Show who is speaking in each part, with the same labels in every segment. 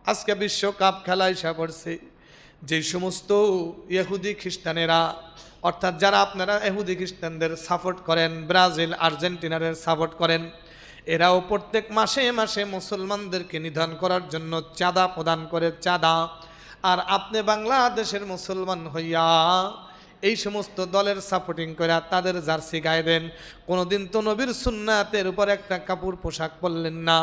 Speaker 1: আজকে বিশ্বকাপ খেলা এসে পড়ছে। যে সমস্ত ইহুদি খ্রিস্টানেরা, অর্থাৎ যারা আপনারা ইহুদি খ্রিস্টানদের সাপোর্ট করেন, ব্রাজিল আর্জেন্টিনার সাপোর্ট করেন, এরাও প্রত্যেক মাসে মাসে মুসলমানদেরকে নিধন করার জন্য চাঁদা প্রদান করে, চাঁদা। আর আপনি বাংলাদেশের মুসলমান হইয়া এই সমস্ত দলের সাপোর্টিং করে তাদের জার্সি গায়ে দেন। কোনোদিন তো নবীর সুন্নাতের উপর একটা কাপড় পোশাক পরলেন না,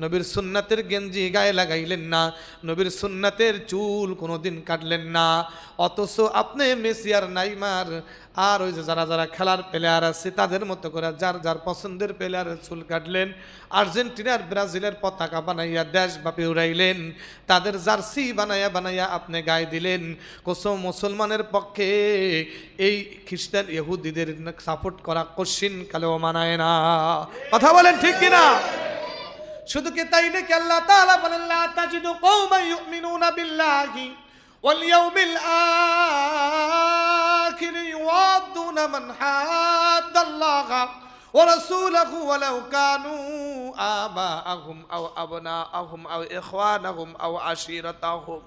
Speaker 1: নবীর সুন্নাতের গেঞ্জি গায়ে লাগাইলেন না, নবীর সুন্নাতের চুল কোনোদিন কাটলেন না। অথচ আপনি মেসি আর নাইমার আর ওই যে যারা যারা খেলার প্লেয়ার আছে তাদের মতো করে যার যার পছন্দের প্লেয়ারের চুল কাটলেন, আর্জেন্টিনার ব্রাজিলের পতাকা বানাইয়া দেশব্যাপী উড়াইলেন, তাদের জার্সি বানাইয়া বানাইয়া আপনি গায়ে দিলেন। কোসম মুসলমানের পক্ষে এই খ্রিস্টান ইহুদিদের সাপোর্ট করা কশিন কালেও মানায় না। কথা বলেন ঠিক কিনা? শুধু কি তাই নাকি? আল্লাহ তাআলা বলেন, লা তাজিদু কওমান ইউমিনুনা বিল্লাহি ওয়াল ইয়াউমিল আখির ইউআদ্দুনা মান হাদ্দাল্লাহা ওয়া রাসূলাহু ওয়ালাউ কানু আবাআহুম আও আবনাআহুম আও ইখওয়ানাহুম আও আশীরাতাহুম।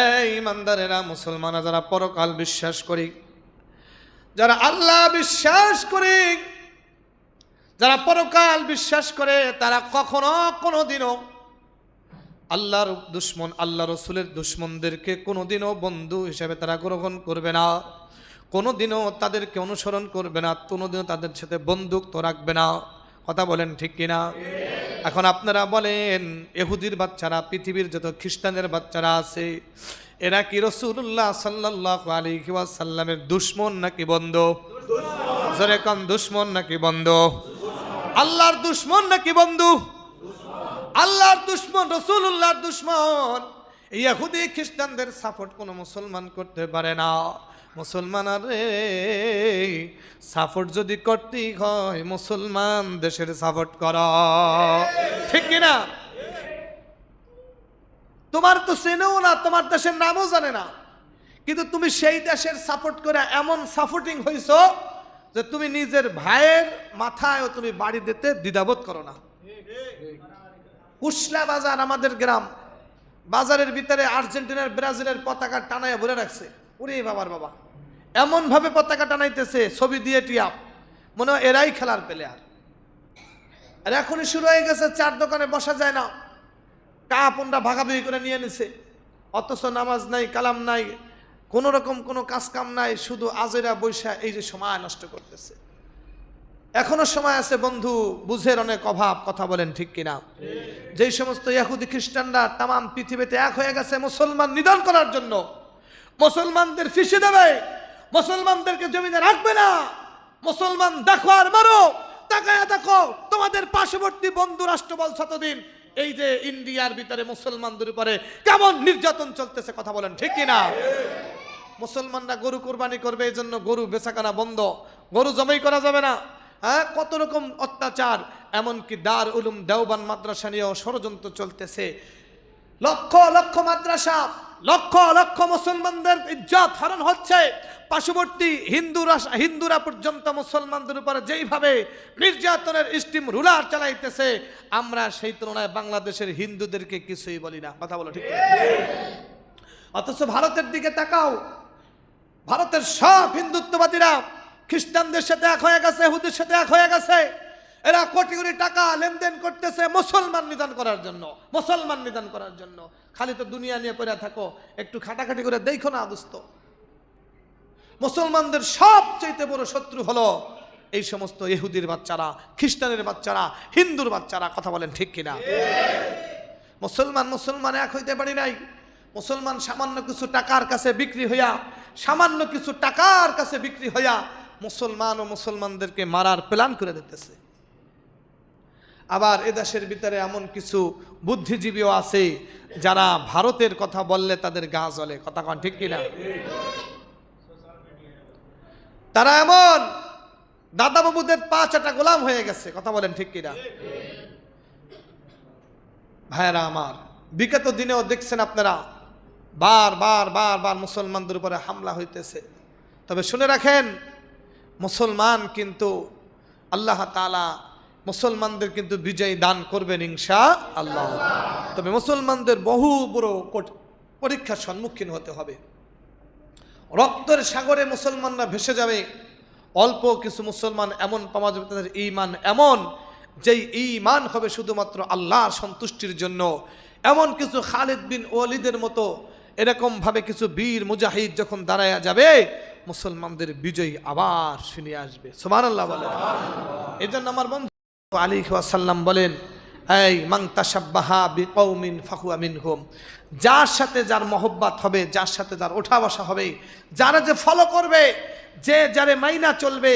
Speaker 1: এই ইমানদারেরা, মুসলমানরা যারা পরকাল বিশ্বাস করি, যারা আল্লাহ বিশ্বাস করি, যারা পরকাল বিশ্বাস করে, তারা কখনো কোনোদিনও আল্লাহর দুশ্মন, আল্লাহ রসুলের দুশ্মনদেরকে কোনোদিনও বন্ধু হিসেবে তারা গ্রহণ করবে না, কোনোদিনও তাদেরকে অনুসরণ করবে না, কোনোদিনও তাদের সাথে বন্ধুত্ব রাখবে না। কথা বলেন ঠিক কিনা? এখন আপনারা বলেন, ইহুদির বাচ্চারা, পৃথিবীর যত খ্রিস্টানের বাচ্চারা আছে, এরা কি রাসূলুল্লাহ সাল্লাল্লাহু আলাইহি ওয়াসাল্লামের দুশ্মন নাকি বন্ধু? জোরে কোন, দুশ্মন নাকি বন্ধু? আল্লাহর দুশ্মন নাকি বন্ধু? আল্লাহর দুশ্মন, রাসূলুল্লাহর দুশ্মন। ইহুদি খ্রিস্টানদের সাপোর্ট কোনো মুসলমান করতে পারে না। মুসলমান আরে সাপোর্ট যদি করতেই হয়, মুসলমান দেশের সাপোর্ট কর, ঠিক কিনা? তোমার তো চেনেও না, তোমার দেশের নামও জানে না, কিন্তু তুমি সেই দেশের সাপোর্ট করে এমন সাপোর্টিং হইছ যে তুমি নিজের ভাইয়ের মাথায় তুমি বাড়ি দিতে দ্বিধাবোধ করো না। কুশলা বাজার, আমাদের গ্রাম, বাজারের ভিতরে আর্জেন্টিনার ব্রাজিলের পতাকা টানায় ভরে রাখছে। ওরে বাবার বাবা, এমন ভাবে পতাকা টানাইতেছে, ছবি দিয়ে টিয়াপ, মনে হয় এরাই খেলার প্লেয়ার। আর এখনই শুরু হয়ে গেছে, চার দোকানে বসা যায় না, কাপড়টা ভাগাভাগি করে নিয়ে নিছে। অথচ নামাজ নাই, কালাম নাই, কোন রকম কোনো কাজ কাম নাই, শুধু আজেরা বৈশা এই যে সময় নষ্ট করতেছে। এখনো সময় আছে বন্ধু, বুঝের অনেক অভাব। কথা বলেন ঠিক কিনা? যেই সমস্ত ইহুদি খ্রিস্টানরা তাম পৃথিবীতে এক হয়ে গেছে মুসলমান নিধন করার জন্য, মুসলমানদের ফিসে দেবে, মুসলমানদেরকে জমিনে রাখবে না, মুসলমান দেখো আর মারো, তাকায়া দেখো তোমাদের পার্শ্ববর্তী বন্ধু রাষ্ট্র বল শতদিন এই যে ইন্ডিয়ার ভিতরে মুসলমানদের উপরে কেমন নির্যাতন চলতেছে। কথা বলেন ঠিক কিনা? মুসলমানরা গরু কোরবানি করবে, এই জন্য গরু বেচাকেনা বন্ধ, গরু জবাই করা যাবে না। হ্যাঁ, কত রকম অত্যাচার, এমনকি দার উলুম দেওবান মাদ্রাসা নিয়েও ষড়যন্ত্র চলতেছে। লক্ষ লক্ষ মাদ্রাসা, লক্ষ লক্ষ মুসলমানদের ইজ্জত হারান হচ্ছে। পার্শ্ববর্তী হিন্দুরা পর্যন্ত মুসলমানদের উপরে যেইভাবে নির্যাতনের স্টিম রুলার চালাইতেছে, আমরা সেই তুলনায় বাংলাদেশের হিন্দুদেরকে কিছুই বলি না। কথা বলো ঠিক? অথচ ভারতের দিকে তাকাও, ভারতের সব হিন্দুত্ববাদীরা খ্রিস্টানদের সাথে এক হয়ে গেছে, ইহুদির সাথে এক হয়ে গেছে। এরা কোটি কোটি টাকা লেনদেন করতেছে মুসলমান নিধন করার জন্য, মুসলমান নিধন করার জন্য। খালি তো দুনিয়া নিয়ে পড়ে থাকো, একটু খাটাখাটি করে দেখো না দোস্ত। মুসলমানদের সবচেয়ে বড় শত্রু হলো এই সমস্ত ইহুদির বাচ্চারা, খ্রিস্টানের বাচ্চারা, হিন্দুর বাচ্চারা। কথা বলেন ঠিক কিনা? মুসলমান এক হইতে পারি নাই। মুসলমান সামান্য কিছু টাকার কাছে বিক্রি হইয়া, সামান্য কিছু টাকার কাছে বিক্রি হইয়া মুসলমান ও মুসলমানদেরকে মারার প্ল্যান করে দিতেছে। আবার এদেশের ভিতরে এমন কিছু বুদ্ধিজীবীও আছে যারা ভারতের কথা বললে তাদের গা জ্বলে। কথা কন ঠিক কিনা? তারা এমন দাদা বাবুদের পা চাটা গোলাম হয়ে গেছে। কথা বলেন ঠিক কিনা? ভাইরা আমার, বিগত দিনেও দেখছেন আপনারা বার মুসলমানদের উপরে হামলা হইতেছে। তবে শুনে রাখেন, মুসলমান কিন্তু আল্লাহ তাআলা মুসলমানদের কিন্তু বিজয় দান করবেন ইনশাআল্লাহ। তবে মুসলমানদের বহু বড় পরীক্ষার সম্মুখীন হতে হবে। রক্তের সাগরে মুসলমানরা ভেসে যাবে। অল্প কিছু মুসলমান এমন পাওয়া যাবে তাদের ঈমান এমন, যেই ঈমান হবে শুধুমাত্র আল্লাহর সন্তুষ্টির জন্য। এমন কিছু খালিদ বিন ওয়ালিদের মতো এরকমভাবে কিছু বীর মুজাহিদ যখন দাঁড়ায়া যাবে, মুসলমানদের বিজয় আবার ফিরে আসবে। সুবহানাল্লাহ বলেন। এই জন্য আমার বন্ধু আলাইহি ওয়াসাল্লাম বলেন, এই মান তাশাব্বাহা বিকওমিন ফাহুয়া মিনহুম, যার সাথে যার মহব্বত হবে, যার সাথে যার ওঠা বসা হবে, যারা যে ফলো করবে, যে যারে মাইনা চলবে,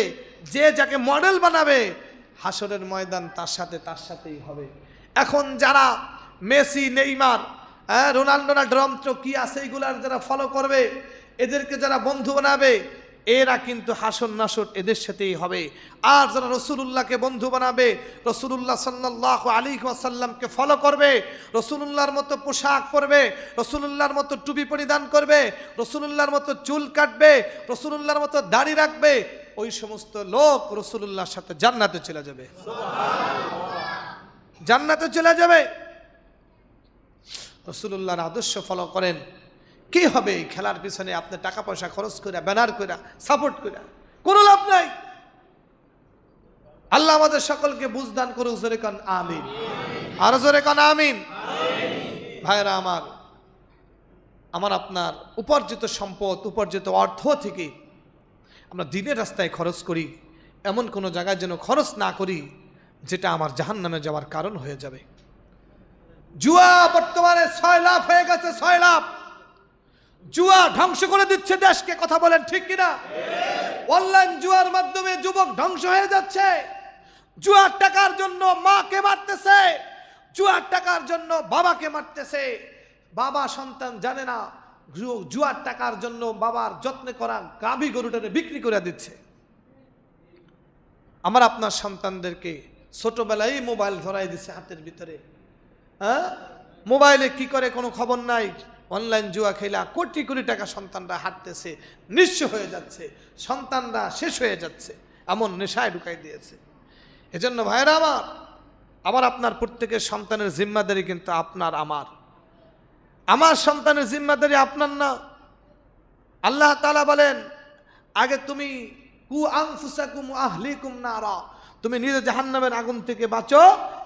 Speaker 1: যে যাকে মডেল বানাবে, হাসরের ময়দান তার সাথেই হবে। এখন যারা মেসি, নেইমার, রোনাল্ডো না ড্রমত্র কি আছে এইগুলার যারা ফলো করবে, এদেরকে যারা বন্ধু বানাবে, এরা কিন্তু হাসর নাসর এদের সাথেই হবে। আর যারা রসুলুল্লাহকে বন্ধু বানাবে, রসুলুল্লাহ সাল্লাল্লাহু আলাইহি ওয়াসাল্লামকে ফলো করবে, রসুলুল্লাহর মতো পোশাক পরবে, রসুলুল্লাহর মতো টুপি পরিধান করবে, রসুলুল্লাহর মতো চুল কাটবে, রসুলুল্লাহর মতো দাড়ি রাখবে, ওই সমস্ত লোক রসুলুল্লাহর সাথে জান্নাতে চলে যাবে। জান্নাতে চলে যাবে। রসুলুল্লাহর আদর্শ ফলো করেন। কি হবে এই খেলার পিছনে আপনি টাকা পয়সা খরচ করে, ব্যানার করে, সাপোর্ট করে কোনো লাভ নাই। আল্লাহ আমাদের সকলকে বুঝদান করুক। জোরে কান আমিন, আরো জোরে কান আমিন। ভাইরা আমার আপনার উপার্জিত সম্পদ, উপার্জিত অর্থ থেকে আমরা দিনের রাস্তায় খরচ করি, এমন কোনো জায়গায় যেন খরচ না করি যেটা আমার জাহান্নামে যাওয়ার কারণ হয়ে যাবে। জুয়া বর্তমানে 6 লাখ হয়ে গেছে, 6 লাখ। জুয়া ধ্বংস করে দিচ্ছে দেশকে, কথা বলেন ঠিক কিনা? অনলাইন জুয়ার মাধ্যমে যুবক ধ্বংস হয়ে যাচ্ছে। জুয়ার টাকার জন্য মাকে মারতেছে, জুয়ার টাকার জন্য বাবাকে মারতেছে। বাবা সন্তান জানে না, জুয়ার টাকার জন্য বাবার যত্নে করা গাভী গরুটাকে বিক্রি করে দিচ্ছে। আমার আপনার সন্তানদেরকে ছোটবেলায় মোবাইল ধরাই দিচ্ছে হাতের ভিতরে। মোবাইলে কি করে কোনো খবর নাই। অনলাইন জুয়া খেলা কোটি কোটি টাকা সন্তানরা হাঁটতেছে, নিঃস্ব হয়ে যাচ্ছে, সন্তানরা শেষ হয়ে যাচ্ছে, এমন নেশায় ঢুকাই দিয়েছে। এজন্য ভাইরা আমার আপনার প্রত্যেকের সন্তানের জিম্মাদারি কিন্তু আপনার আমার সন্তানের জিম্মাদারি আপনার না। আল্লাহ তাআলা বলেন, আগে তুমি কু আনফুসাকুম আহলিকুম নারা, তুমি নিজে জাহান্নামের আগুন থেকে বাঁচো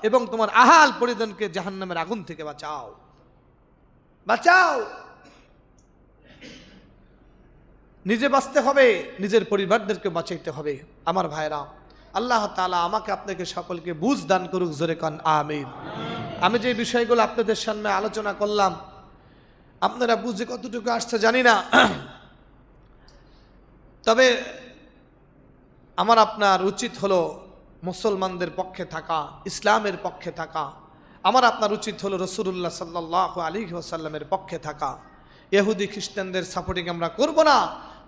Speaker 1: এবং তোমার আহাল পরিজনকে জাহান্নামের আগুন থেকে বাঁচাও। নিজে বাঁচতে হবে, নিজের পরিবারদেরকে বাঁচাইতে হবে। আমার ভাইরা, আল্লাহ তাআলা আমাকে আপনাকে সকলকে বুঝ দান করুক। জোরে কান আমিন। আমি যে বিষয়গুলো আপনাদের সামনে আলোচনা করলাম, আপনারা বুঝে কতটুকু আসছে জানি না, তবে আমার আপনার উচিত হলো মুসলমানদের পক্ষে থাকা, ইসলামের পক্ষে থাকা। আমার আপনার উচিত হলো রাসূলুল্লাহ সাল্লাল্লাহু আলাইহি ওয়াসাল্লামের পক্ষে থাকা। ইহুদি খ্রিস্টানদের সাপোর্টিং আমরা করব না,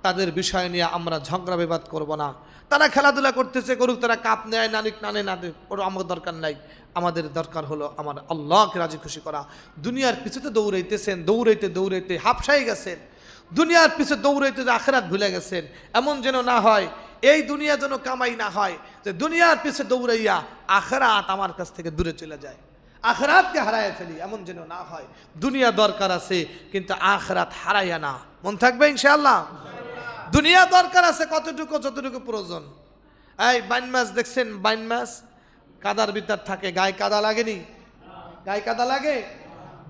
Speaker 1: তাদের বিষয় নিয়ে আমরা ঝগড়া বিবাদ করব না। তারা খেলাধুলা করতেছে, করুক, তারা কাপ নেয় নানিক নানে না দেয়, ওর আমার দরকার নাই। আমাদের দরকার হলো আমার আল্লাহকে রাজি খুশি করা। দুনিয়ার পিছনে দৌড়াইতেছেন, দৌড়াইতে দৌড়াইতে হাফসাই গেছেন, দুনিয়ার পিছনে দৌড়াইতে আখিরাত ভুলে গেছেন। এমন যেন না হয়, এই দুনিয়া যেন কামাই না হয় যে দুনিয়ার পিছনে দৌড়াইয়া আখিরাত আমার কাছ থেকে দূরে চলে যায়, আখিরাতকে হারায় ফেলি, এমন যেন না হয়। দুনিয়া দরকার আছে কিন্তু আখিরাত হারাইয়া না, মন থাকবে ইনশাআল্লাহ। দুনিয়া দরকার আছে কতটুকু, যতটুকু প্রয়োজন। এই বাইন মাছ দেখছেন, বাইন মাছ কাদার ভিতর থাকে, গায়ে কাদা লাগেনি? গায়ে কাদা লাগে।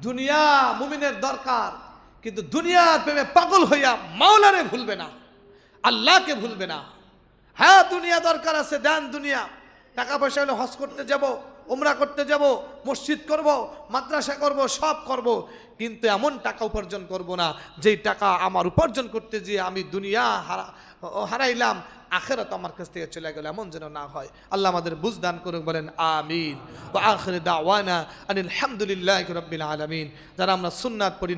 Speaker 1: দুনিয়া মুমিনের দরকার, কিন্তু দুনিয়ার প্রেমে পাগল হইয়া মাওলারে ভুলবে না, আল্লাহকে ভুলবে না। হ্যাঁ, দুনিয়া দরকার আছে, দেন দুনিয়া। টাকা পয়সা হলে হজ করতে যাব, উমরা করতে যাব, মসজিদ করব, মাদ্রাসা করব, সব করব, কিন্তু এমন টাকা উপার্জন করব না যেই টাকা আমার উপার্জন করতে গিয়ে আমি দুনিয়া হারাইলাম, আখিরাত আমার কাছ থেকে চলে গেল, এমন যেন না হয়। আল্লাহ আমাদের বুঝ দান করুক, বলেন আমিন। ওয়া আখিরু দাওয়ানা আনিল হামদুলিল্লাহি রাব্বিল আলামিন। যারা আমরা সুন্নাত পড়ি